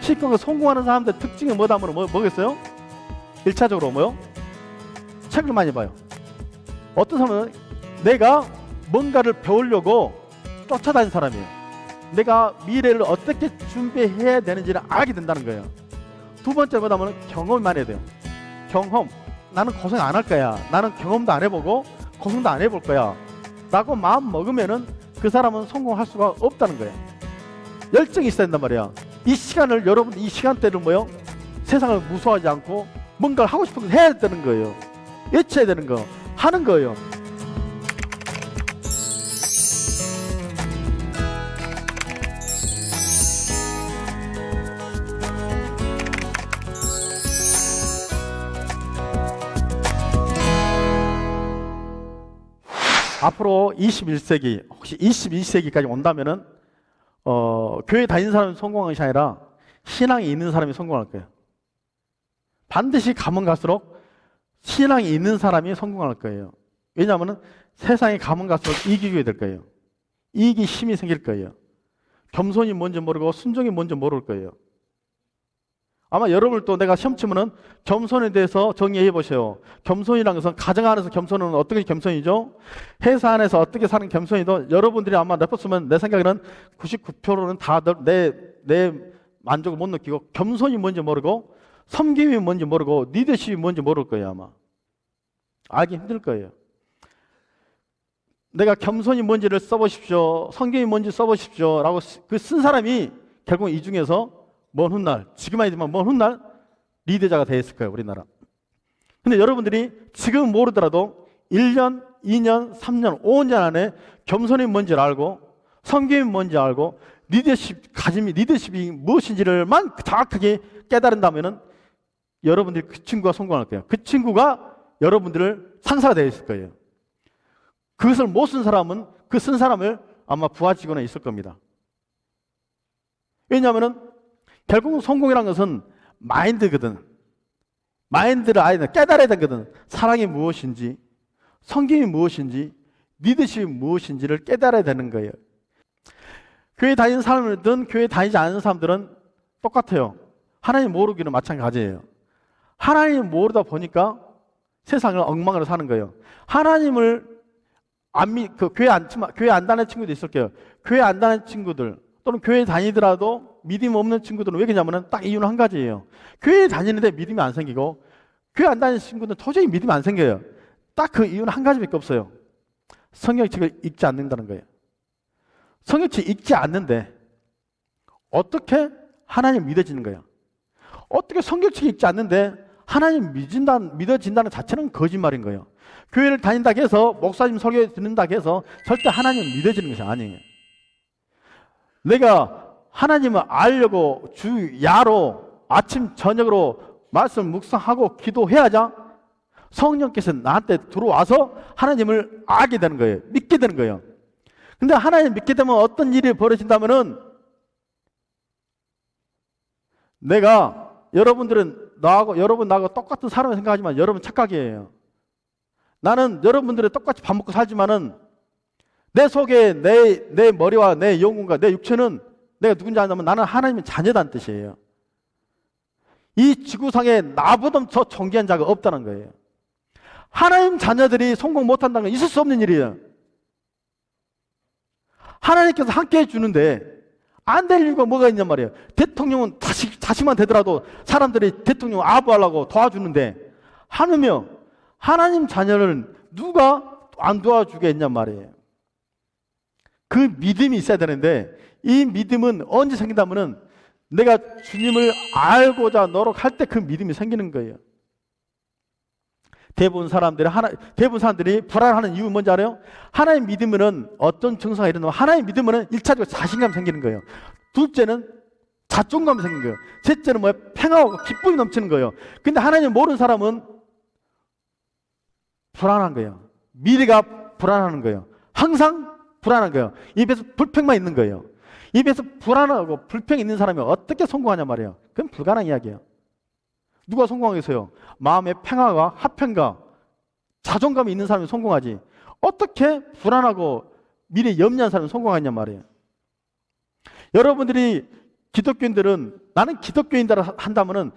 쉽게 성공하는 사람들 특징이 뭐다 하면 뭐겠어요? 1차적으로 뭐요? 책을 많이 봐요. 어떤 사람은 내가 뭔가를 배우려고 쫓아다니는 사람이에요. 내가 미래를 어떻게 준비해야 되는지를 알게 된다는 거예요. 두 번째 뭐다 하면 경험이 많이 해야 돼요. 경험. 나는 고생 안 할 거야. 나는 경험도 안 해보고 고생도 안 해볼 거야 라고 마음 먹으면은 그 사람은 성공할 수가 없다는 거예요. 열정이 있어야 된단 말이야. 이 시간을, 여러분 이 시간대를 뭐요? 세상을 무서워하지 않고 뭔가를 하고 싶은 걸 해야 되는 거예요. 외쳐야 되는 거, 하는 거예요. 앞으로 21세기, 혹시 22세기까지 온다면은 교회 다니는 사람이 성공하는 것이 아니라 신앙이 있는 사람이 성공할 거예요. 반드시 가면 갈수록 신앙이 있는 사람이 성공할 거예요. 왜냐하면 세상에 가면 갈수록 이기게 될 거예요. 이기 힘이 생길 거예요. 겸손이 뭔지 모르고 순종이 뭔지 모를 거예요. 아마 여러분을 또 내가 시험 치면은 겸손에 대해서 정의해 보세요. 겸손이라는 것은 가정 안에서 겸손은 어떻게 겸손이죠? 회사 안에서 어떻게 사는 겸손이도 여러분들이 아마 내pos으면 내 생각에는 99%는 다 내 만족을 못 느끼고 겸손이 뭔지 모르고 섬김이 뭔지 모르고 리더십이 뭔지 모를 거예요. 아마 알기 힘들 거예요. 내가 겸손이 뭔지를 써보십시오, 섬김이 뭔지 써보십시오 라고 그 쓴 사람이 결국 이 중에서 먼 훗날, 지금 아니지만 먼 훗날 리더자가 되었을 거예요, 우리나라. 근데 여러분들이 지금 모르더라도 1년, 2년, 3년, 5년 안에 겸손이 뭔지를 알고 섬김이 뭔지 알고 리더십이 무엇인지를만 정확하게 깨달은다면은 여러분들이 그 친구가 성공할 거예요. 그 친구가 여러분들을 상사가 되어 있을 거예요. 그것을 못 쓴 사람은 그 쓴 사람을 아마 부하직원에 있을 겁니다. 왜냐하면은 결국 성공이라는 것은 마인드거든. 마인드를 아예 깨달아야 되거든. 사랑이 무엇인지, 섬김이 무엇인지, 리더십이 무엇인지를 깨달아야 되는 거예요. 교회 다니는 사람들은 교회 다니지 않는 사람들은 똑같아요. 하나님 모르기는 마찬가지예요. 하나님 모르다 보니까 세상을 엉망으로 사는 거예요. 하나님을 교회 안 다니는 친구도 있을 거예요. 교회 안 다니는 친구들 또는 교회 다니더라도 믿음 없는 친구들은 왜 그러냐면 딱 이유는 한 가지예요. 교회 다니는데 믿음이 안 생기고 교회 안 다니는 친구들은 도저히 믿음이 안 생겨요. 딱 그 이유는 한 가지밖에 없어요. 성경책을 읽지 않는다는 거예요. 성경책 읽지 않는데 어떻게 하나님 믿어지는 거예요? 어떻게 성경책 읽지 않는데 하나님 믿어진다는 자체는 거짓말인 거예요. 교회를 다닌다고 해서 목사님 설교 듣는다고 해서 절대 하나님 믿어지는 것이 아니에요. 내가 하나님을 알려고 주야로 아침 저녁으로 말씀 묵상하고 기도해야지 성령께서 나한테 들어와서 하나님을 알게 되는 거예요. 믿게 되는 거예요. 근데 하나님 믿게 되면 어떤 일이 벌어진다면은 여러분 나하고 똑같은 사람을 생각하지만 여러분 착각이에요. 나는 여러분들이 똑같이 밥 먹고 살지만은 내 속에 내 머리와 내 영혼과 내 육체는 내가 누군지 아냐면 나는 하나님의 자녀다는 뜻이에요. 이 지구상에 나보다 더 존귀한 자가 없다는 거예요. 하나님 자녀들이 성공 못한다는 건 있을 수 없는 일이에요. 하나님께서 함께 해주는데 안 될 이유가 뭐가 있냔 말이에요. 대통령은 자식만 되더라도 사람들이 대통령 아부하려고 도와주는데 하느며 하나님 자녀를 누가 안 도와주겠냔 말이에요. 그 믿음이 있어야 되는데 이 믿음은 언제 생긴다면은 내가 주님을 알고자 노력할 때 그 믿음이 생기는 거예요. 대부분 사람들이 불안하는 이유는 뭔지 알아요? 하나님 믿으면은 어떤 증상이 일어나면 하나님 믿으면은 1차적으로 자신감이 생기는 거예요. 둘째는 자존감이 생기는 거예요. 셋째는 뭐예요? 평화하고 기쁨이 넘치는 거예요. 근데 하나님 모르는 사람은 불안한 거예요. 미래가 불안한 거예요. 항상 불안한 거예요. 입에서 불평만 있는 거예요. 입에서 불안하고 불평이 있는 사람이 어떻게 성공하냐 말이에요. 그건 불가능한 이야기예요. 누가 성공하겠어요? 마음의 평화와 화평과 자존감이 있는 사람이 성공하지. 어떻게 불안하고 미래 염려한 사람이 성공하냐 말이에요. 여러분들이 기독교인들은 나는 기독교인들 한다면은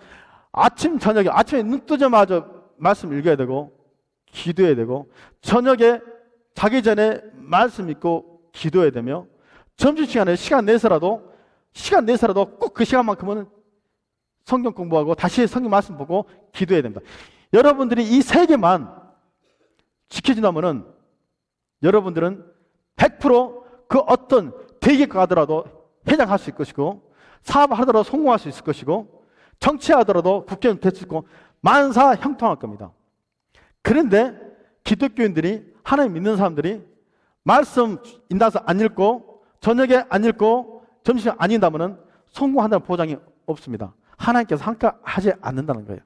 아침 저녁에 아침에 눈 뜨자마자 말씀 읽어야 되고 기도해야 되고 저녁에 자기 전에 말씀 읽고 기도해야 되며 점심시간에 시간 내서라도 꼭 그 시간만큼은 성경 공부하고 다시 성경 말씀 보고 기도해야 됩니다. 여러분들이 이 세 개만 지켜진다면은 여러분들은 100% 그 어떤 대기업가 하더라도 회장할 수 있을 것이고 사업을 하더라도 성공할 수 있을 것이고 정치하더라도 국회의원 될 수 있고 만사 형통할 겁니다. 그런데 기독교인들이 하나님 믿는 사람들이 말씀 인다서 안 읽고 저녁에 안 읽고 점심에 안 읽다면은 성공한다는 보장이 없습니다. 하나님께서 함께하지 않는다는 거예요.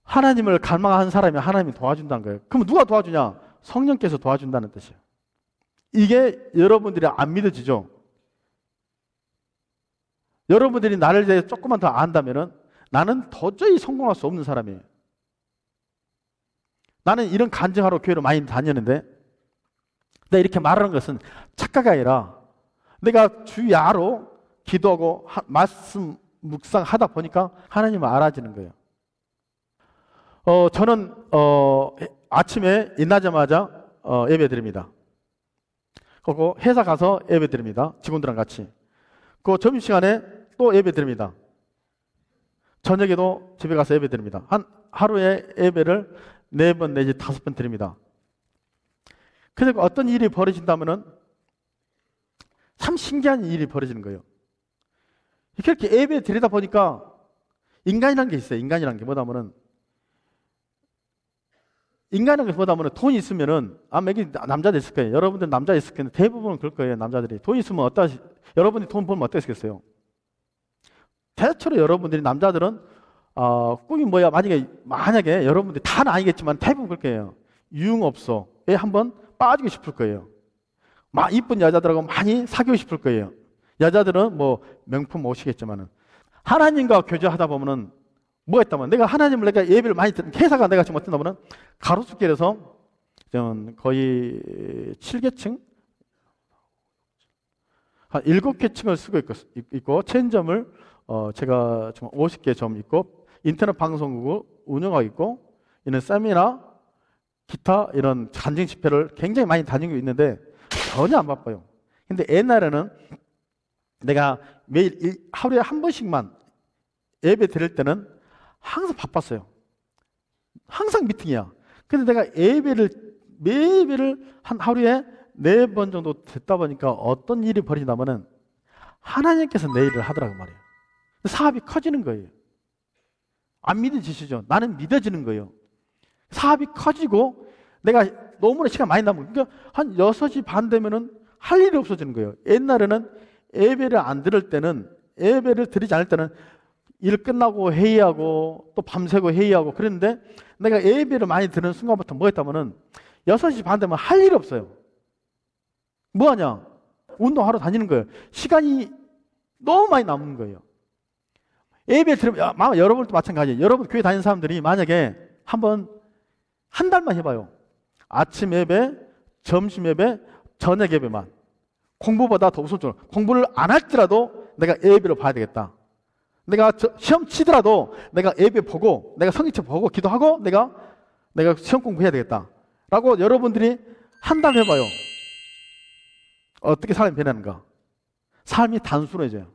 하나님을 갈망하는 사람이 하나님이 도와준다는 거예요. 그럼 누가 도와주냐? 성령께서 도와준다는 뜻이에요. 이게 여러분들이 안 믿어지죠? 여러분들이 나를 대해 조금만 더 안다면은 나는 도저히 성공할 수 없는 사람이에요. 나는 이런 간증하러 교회로 많이 다녔는데 내가 이렇게 말하는 것은 착각이 아니라 내가 주야로 기도하고 말씀 묵상하다 보니까 하나님을 알아지는 거예요. 저는 아침에 일어나자마자 예배 드립니다. 그리고 회사 가서 예배 드립니다. 직원들랑 같이. 그 점심시간에 또 예배 드립니다. 저녁에도 집에 가서 예배 드립니다. 하루에 예배를 4번 내지 5번 드립니다. 그리고 어떤 일이 벌어진다면은 참 신기한 일이 벌어지는 거예요. 이렇게 예배 드리다 보니까 인간이라는 게 있어요. 인간이라는 게 뭐냐면은 돈이 있으면은 여기 남자들 있을 거예요. 여러분들 남자 있을 거예요. 대부분은 그럴 거예요. 남자들이 돈이 있으면 여러분들이 돈 벌면 어떻겠어요? 대체로 여러분들이 남자들은 꿈이 뭐야? 만약에 여러분들이 다는 아니겠지만 대부분 그럴 거예요. 유흥업소에 한번 빠지고 싶을 거예요. 이쁜 여자들하고 많이 사귀고 싶을 거예요. 여자들은 뭐 명품 옷이겠지만은 하나님과 교제하다 보면은 뭐가 있다면 내가 예배를 많이 듣는 회사가 내가 지금 어떤다면은 가로수길에서 거의 7계층 한 7계층을 쓰고 있고 체인점을 제가 지금 50개 점 있고 인터넷 방송국을 운영하고 있고 이런 세미나 기타 이런 간증 집회를 굉장히 많이 다니고 있는데 전혀 안 바빠요. 근데 옛날에는 내가 매일 하루에 한 번씩만 예배 드릴 때는 항상 바빴어요. 항상 미팅이야. 근데 내가 매일을 한 하루에 4번 정도 듣다 보니까 어떤 일이 벌어진다면은 하나님께서 내 일을 하더라고 말이에요. 사업이 커지는 거예요. 안 믿어지시죠? 나는 믿어지는 거예요. 사업이 커지고 내가 너무나 시간 많이 남으면 그러니까 한 6시 반 되면은 할 일이 없어지는 거예요. 옛날에는 예배를 안 들을 때는 예배를 드리지 않을 때는 일 끝나고 회의하고 또 밤새고 회의하고 그랬는데 내가 예배를 많이 드는 순간부터 뭐 했다면은 6시 반 되면 할 일이 없어요. 뭐 하냐? 운동하러 다니는 거예요. 시간이 너무 많이 남은 거예요. 예배 들으면 여러분도 마찬가지예요. 여러분 교회 다니는 사람들이 만약에 한 달만 해봐요. 아침 예배, 점심 예배, 저녁 예배만. 공부보다 더 우선적으로 공부를 안 할지라도 내가 예배를 봐야 되겠다. 내가 시험 치더라도 내가 예배 보고 내가 성경책 보고 기도하고 내가 시험 공부해야 되겠다. 라고 여러분들이 한 달 해봐요. 어떻게 사람이 변하는가? 삶이 단순해져요.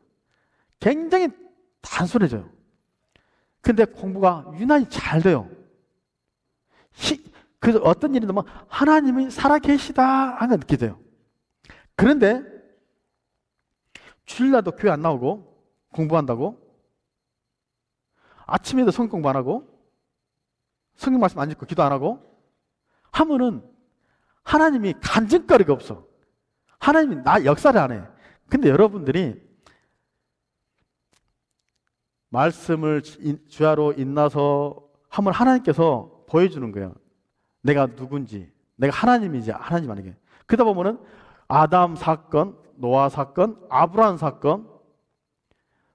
굉장히 단순해져요. 근데 공부가 유난히 잘 돼요. 그래서 어떤 일이 되면 하나님이 살아계시다 하는 걸 느끼세요. 그런데 주일날도 교회 안 나오고 공부한다고 아침에도 성경 공부 안 하고 성경 말씀 안 읽고 기도 안 하고 하면은 하나님이 간증거리가 없어. 하나님이 나 역사를 안 해. 근데 여러분들이 말씀을 주야로 인나서 하면 하나님께서 보여주는 거예요. 내가 누군지, 내가 하나님인지 하나님 아니게. 그러다 보면은 아담 사건, 노아 사건, 아브라함 사건,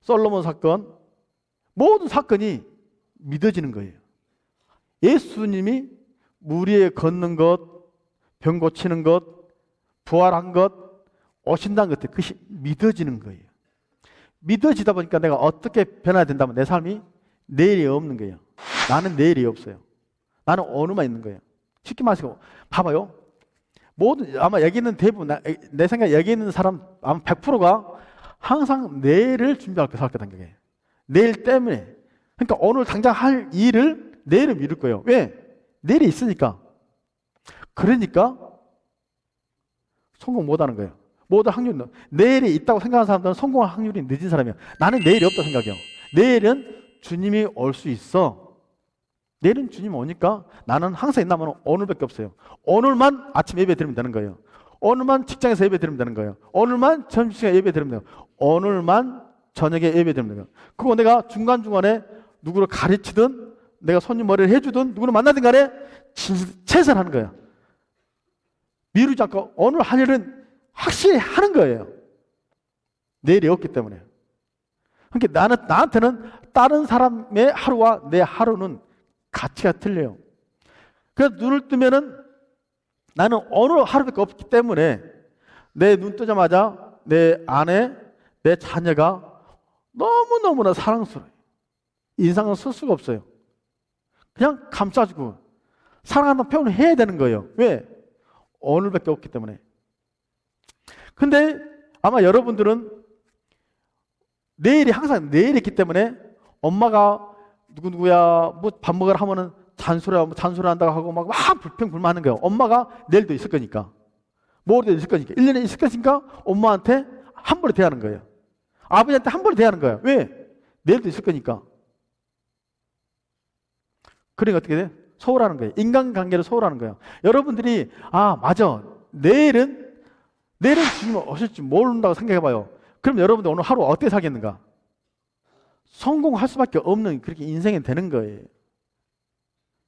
솔로몬 사건, 모든 사건이 믿어지는 거예요. 예수님이 물 위에 걷는 것, 병 고치는 것, 부활한 것, 오신다는 것들 그것이 믿어지는 거예요. 믿어지다 보니까 내가 어떻게 변화해야 된다면 내 삶이 내일이 없는 거예요. 나는 내일이 없어요. 나는 오늘만 있는 거예요. 쉽게 말해서 봐봐요. 모든 아마 여기 있는 대부분 내 생각에 여기 있는 사람 아마 100%가 항상 내일을 준비할 거 생각했던 거예요. 내일 때문에. 그러니까 오늘 당장 할 일을 내일을 미룰 거예요. 왜? 내일이 있으니까. 그러니까 성공 못하는 거예요. 모든 확률이 내일이 있다고 생각하는 사람들은 성공할 확률이 늦은 사람이에요. 나는 내일이 없다고 생각해요. 내일은 주님이 올 수 있어. 내일은 주님이 오니까 나는 항상 있나면 오늘밖에 없어요. 오늘만 아침 예배 드리면 되는 거예요. 오늘만 직장에서 예배 드리면 되는 거예요. 오늘만 점심시간에 예배 드리면 되는 거예요. 오늘만 저녁에 예배 드리면 되는 거예요. 그거 내가 중간중간에 누구를 가르치든 내가 손님 머리를 해주든 누구를 만나든 간에 최선을 하는 거예요. 미루지 않고 오늘 할 일은 확실히 하는 거예요. 내일이 없기 때문에. 그러니까 나한테는 다른 사람의 하루와 내 하루는 가치가 틀려요. 그래서 눈을 뜨면은 나는 오늘 하루밖에 없기 때문에 내 눈 뜨자마자 내 아내, 내 자녀가 너무너무나 사랑스러워요. 인상을 쓸 수가 없어요. 그냥 감싸주고 사랑한다는 표현을 해야 되는 거예요. 왜? 오늘밖에 없기 때문에. 근데 아마 여러분들은 내일이 항상 내일이 있기 때문에 엄마가 누구야 뭐 밥 먹으라 하면은 잔소리한다고 하고 막 불평불만하는 거예요. 엄마가 내일도 있을 거니까. 모레도 있을 거니까. 1년에 있을 거니까 엄마한테 한 번에 대하는 거예요. 아버지한테 한 번에 대하는 거예요. 왜? 내일도 있을 거니까. 그러니까 어떻게 돼? 소홀하는 거예요. 인간관계를 소홀하는 거예요. 여러분들이 맞아. 내일은 주님 오실지 모른다고 생각해봐요. 그럼 여러분들 오늘 하루 어떻게 살겠는가? 성공할 수밖에 없는 그렇게 인생이 되는 거예요.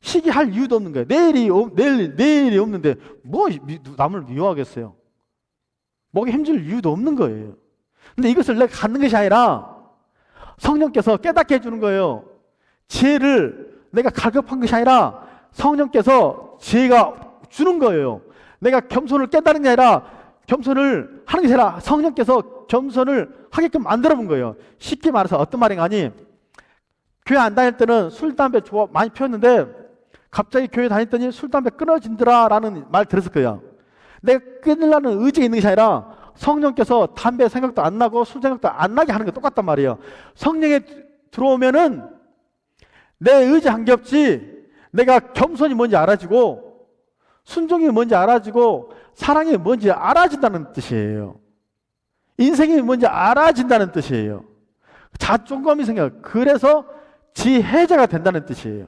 시기할 이유도 없는 거예요. 내일이 없는데 뭐 남을 미워하겠어요? 뭐가 힘줄 이유도 없는 거예요. 근데 이것을 내가 갖는 것이 아니라 성령께서 깨닫게 해주는 거예요. 지혜를 내가 갈급한 것이 아니라 성령께서 지혜가 주는 거예요. 내가 겸손을 깨달은 게 아니라 겸손을 하는 것이 아니라 성령께서 겸손을 하게끔 만들어 본 거예요. 쉽게 말해서 어떤 말인가 하니 교회 안 다닐 때는 술, 담배 많이 피웠는데 갑자기 교회 다녔더니 술, 담배 끊어진더라 라는 말 들었을 거예요. 내가 끊으려는 의지가 있는 것이 아니라 성령께서 담배 생각도 안 나고 술 생각도 안 나게 하는 게 똑같단 말이에요. 성령에 들어오면은 내 의지 한 게 없지 내가 겸손이 뭔지 알아지고 순종이 뭔지 알아지고 사랑이 뭔지 알아진다는 뜻이에요. 인생이 뭔지 알아진다는 뜻이에요. 자존감이 생겨요. 그래서 지혜자가 된다는 뜻이에요.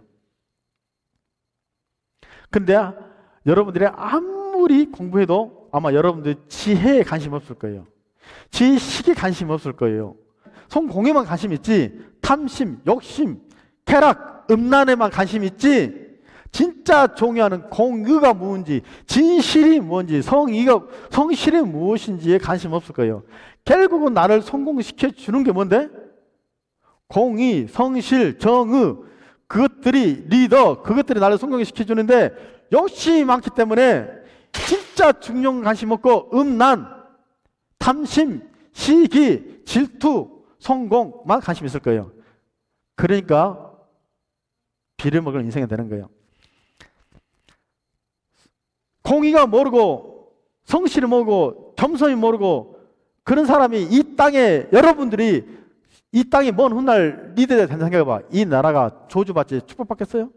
근데 여러분들이 아무리 공부해도 아마 여러분들 지혜에 관심 없을 거예요. 지식에 관심 없을 거예요. 성공에만 관심 있지 탐심, 욕심, 쾌락, 음란에만 관심 있지 진짜 중요한 공의가 뭔지 진실이 뭔지 성실이 무엇인지에 관심 없을 거예요. 결국은 나를 성공시켜 주는 게 뭔데? 공의, 성실, 정의 그것들이 리더 그것들이 나를 성공시켜 주는데 욕심이 많기 때문에 진짜 중요한 관심 없고 음란, 탐심, 시기, 질투, 성공만 관심 있을 거예요. 그러니까 빌어먹을 인생이 되는 거예요. 공의가 모르고 성실이 모르고 겸손이 모르고 그런 사람이 이 땅에 여러분들이 이 땅에 먼 훗날 리더가 된다 생각해봐. 이 나라가 저주받지 축복받겠어요?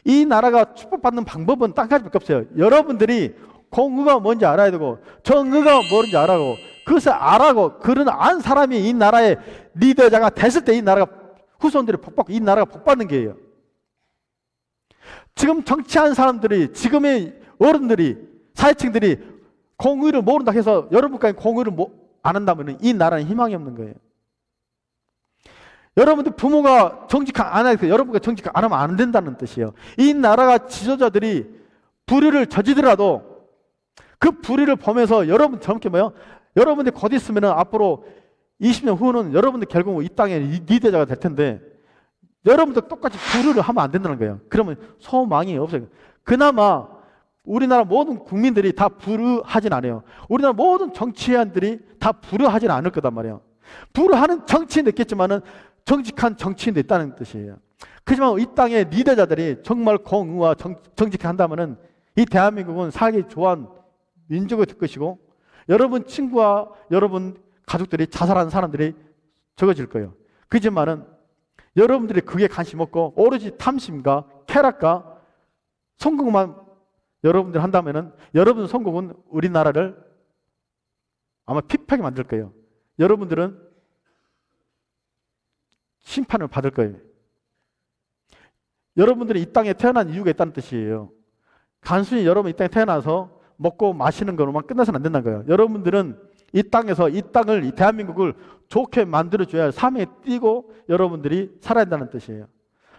이 나라가 축복받는 방법은 딱 가지밖에 없어요. 여러분들이 공의가 뭔지 알아야 되고 정의가 뭔지 알아고 그것을 알아고 그런 안 사람이 이 나라의 리더자가 됐을 때 이 나라가 후손들이 복받고 이 나라가 복받는 게예요. 지금 정치하는 사람들이 지금의 어른들이 사회층들이 공의를 모른다 해서 여러분까지 공의를 안 한다면 이 나라는 희망이 없는 거예요. 여러분들 부모가 정직한 안 해서 여러분가 정직한 안 하면 안 된다는 뜻이에요. 이 나라가 지도자들이 불의를 저지더라도 그 불의를 보면서 여러분 젊게 여러분들 곧 있으면 앞으로 20년 후는 여러분들 결국 이 땅의 리더자가 될 텐데 여러분도 똑같이 불의를 하면 안 된다는 거예요. 그러면 소망이 없어요. 그나마 우리나라 모든 국민들이 다 불의하진 않아요. 우리나라 모든 정치인들이 다 불의하진 않을 거단 말이에요. 불하는 정치인도 있겠지만은 정직한 정치인도 있다는 뜻이에요. 그렇지만 이 땅의 리더자들이 정말 공의와 정직하게 한다면은 이 대한민국은 살기 좋은 민족이 될 것이고, 여러분 친구와 여러분 가족들이 자살하는 사람들이 적어질 거예요. 그렇지만은 여러분들이 그게 관심 없고 오로지 탐심과 쾌락과 성공만 여러분들 한다면은 여러분 성공은 우리나라를 아마 피폐하게 만들 거예요. 여러분들은 심판을 받을 거예요. 여러분들이 이 땅에 태어난 이유가 있다는 뜻이에요. 단순히 여러분 이 땅에 태어나서 먹고 마시는 것으로만 끝나서는 안 된다는 거예요. 여러분들은 이 땅에서 이 땅을, 이 대한민국을 좋게 만들어줘야 사명에 띄고 여러분들이 살아야 한다는 뜻이에요.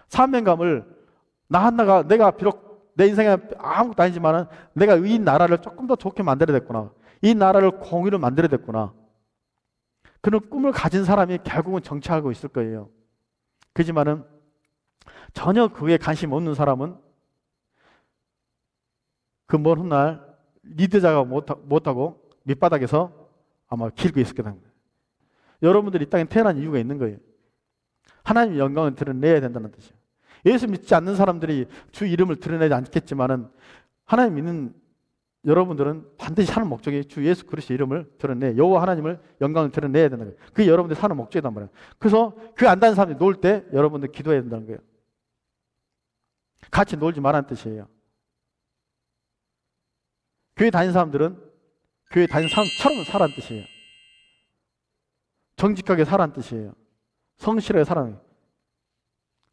사명감을 내가 비록 내 인생에 아무것도 아니지만은 내가 이 나라를 조금 더 좋게 만들어야 됐구나. 이 나라를 공의로 만들어야 됐구나. 그런 꿈을 가진 사람이 결국은 정치하고 있을 거예요. 그렇지만은 전혀 그에 관심 없는 사람은 그 먼 훗날 리더자가 못하고 밑바닥에서 아마 길고 있을 거다. 여러분들이 이 땅에 태어난 이유가 있는 거예요. 하나님의 영광을 드러내야 된다는 뜻이에요. 예수 믿지 않는 사람들이 주 이름을 드러내지 않겠지만은 하나님 믿는 여러분들은 반드시 사는 목적이 주 예수 그리스도의 이름을 드러내, 여호와 하나님을 영광을 드러내야 된다는 거예요. 그게 여러분들이 사는 목적이란 말이에요. 그래서 교회 안 다니는 사람들이 놀 때 여러분들 기도해야 된다는 거예요. 같이 놀지 말라는 뜻이에요. 교회 다니는 사람들은 교회 다니는 사람처럼 살라는 뜻이에요. 정직하게 살라는 뜻이에요. 성실하게 살라는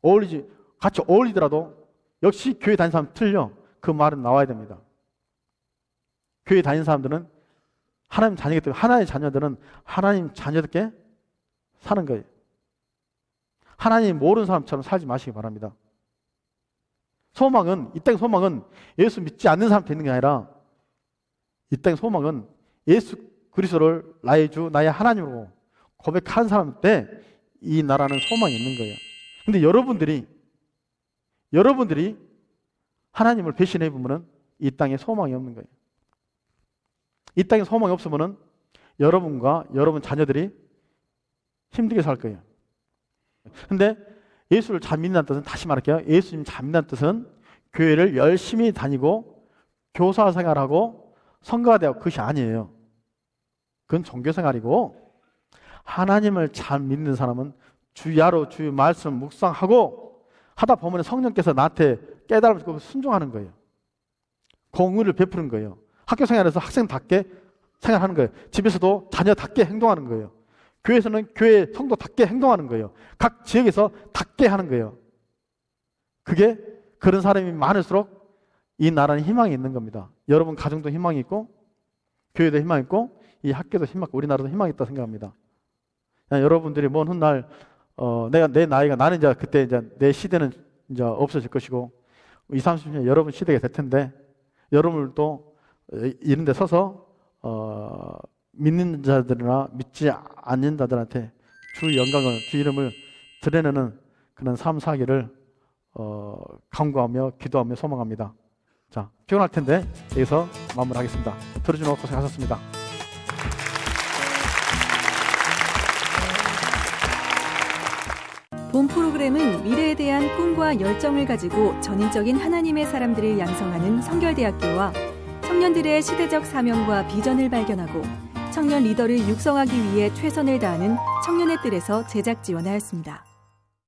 거예요. 같이 어울리더라도 역시 교회 다니는 사람 틀려. 그 말은 나와야 됩니다. 교회 다니는 사람들은 하나님 자녀이기 때문에 하나님의 자녀들은 하나님 자녀답게 사는 거예요. 하나님 모르는 사람처럼 살지 마시기 바랍니다. 소망은, 이 땅의 소망은 예수 믿지 않는 사람한테 있는 게 아니라 이 땅의 소망은 예수 그리스도를 나의 주, 나의 하나님으로 고백한 사람한테 이 나라는 소망이 있는 거예요. 근데 여러분들이 하나님을 배신해 보면은 이 땅에 소망이 없는 거예요. 이 땅에 소망이 없으면은 여러분과 여러분 자녀들이 힘들게 살 거예요. 근데 예수를 잘 믿는다는 뜻은, 다시 말할게요. 예수님 잘 믿는다는 뜻은 교회를 열심히 다니고 교사 생활하고 성가가 되고 그것이 아니에요. 그건 종교 생활이고, 하나님을 잘 믿는 사람은 주야로 주의 말씀 묵상하고 하다 보면 성령께서 나한테 깨달음을 주고 순종하는 거예요. 공의를 베푸는 거예요. 학교 생활에서 학생답게 생활하는 거예요. 집에서도 자녀답게 행동하는 거예요. 교회에서는 교회 성도답게 행동하는 거예요. 각 지역에서 답게 하는 거예요. 그게 그런 사람이 많을수록 이 나라는 희망이 있는 겁니다. 여러분 가정도 희망이 있고 교회도 희망이 있고 이 학교도 희망이 있고 우리나라도 희망이 있다고 생각합니다. 여러분들이 먼 훗날 내 나이가, 나는 이제 그때 이제 내 시대는 이제 없어질 것이고 20, 30년 여러분 시대가 될 텐데, 여러분들도 이런 데 서서 믿는 자들이나 믿지 않는 자들한테 주 영광을, 주 이름을 드러내는 그런 삶 사기를 간구하며 기도하며 소망합니다. 자, 피곤할 텐데 여기서 마무리하겠습니다. 들어주셔서 고생하셨습니다. 본 프로그램은 미래에 대한 꿈과 열정을 가지고 전인적인 하나님의 사람들을 양성하는 성결대학교와 청년들의 시대적 사명과 비전을 발견하고 청년 리더를 육성하기 위해 최선을 다하는 청년의 뜰에서 제작 지원하였습니다.